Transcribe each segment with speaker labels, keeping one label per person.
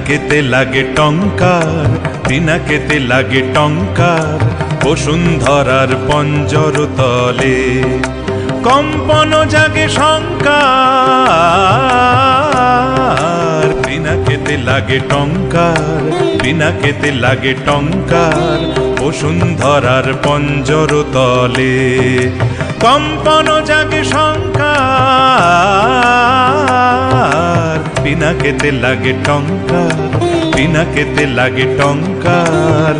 Speaker 1: পিনাকেতে লাগে টঙ্কার, পিনাকেতে লাগে টঙ্কার, বসুন্ধরার পঞ্জর তলে কম্পন জাগে শঙ্কার। পিনাকেতে লাগে টঙ্কার, পিনাকেতে লাগে টঙ্কার, বসুন্ধরার পঞ্জর তলে কম্পন জাগে শঙ্কার। পিনাকেতে লাগে টঙ্কার, পিনাকেতে লাগে টঙ্কার।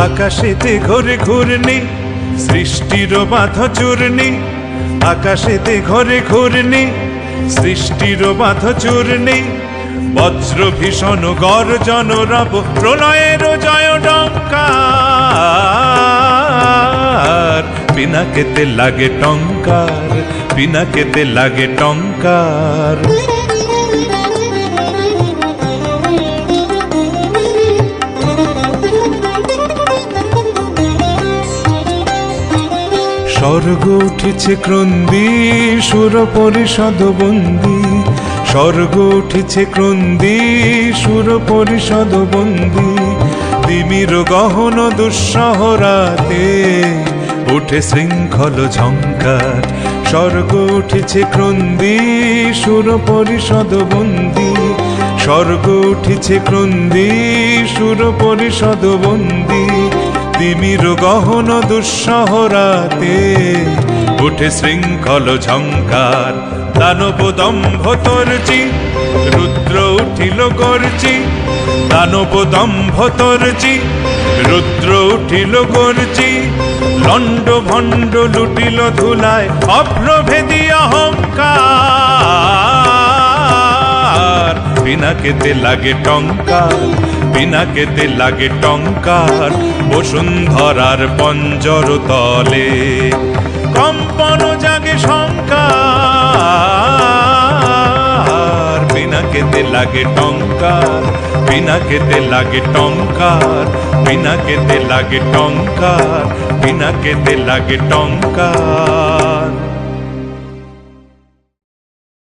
Speaker 1: আকাশেতে ঘোরে ঘূর্ণি, সৃষ্টির বাঁধ চূর্ণি। আকাশেতে ঘোরে ঘূর্ণি, সৃষ্টির বাঁধ চূর্ণি। বজ্র ভীষণ গর্জন রব, প্রলয়ের জয় টঙ্কার। পিনাকেতে লাগে টঙ্কার, পিনাকেতে লাগে টঙ্কার। স্বর্গ উঠেছে ক্রন্দী, সুর পরিষদ বন্দী। স্বর্গ উঠেছে ক্রন্দী, সুর পরিষদ বন্দী। তিমির গহন দুঃসহ রাতে উঠে শৃঙ্খল ঝঙ্কার। স্বর্গ উঠেছে ক্রন্দী, সুর পরিষদ বন্দী। স্বর্গ উঠেছে ক্রন্দী, সুর পরিষদ বন্দী। তিমির গহন দুঃসহ রাতে উঠে শৃঙ্খল ঝঙ্কার। দানব দম্ভ তর্জি, রুদ্র উঠিল গর্জি। দানব দম্ভ তর্জি, রুদ্র উঠিল গর্জি। লণ্ড ভণ্ড লুটিল ধুলায়, অভ্রভেদী অহংকার। পিনাকেতে লাগে টঙ্কার, পিনাকেতে লাগে টঙ্কার, বসুন্ধরার পঞ্জর তলে কম্পন জাগে শঙ্কার। পিনাকেতে লাগে টঙ্কার, পিনাকেতে লাগে টঙ্কার, পিনাকেতে লাগে টঙ্কার, পিনাকেতে লাগে টঙ্কার।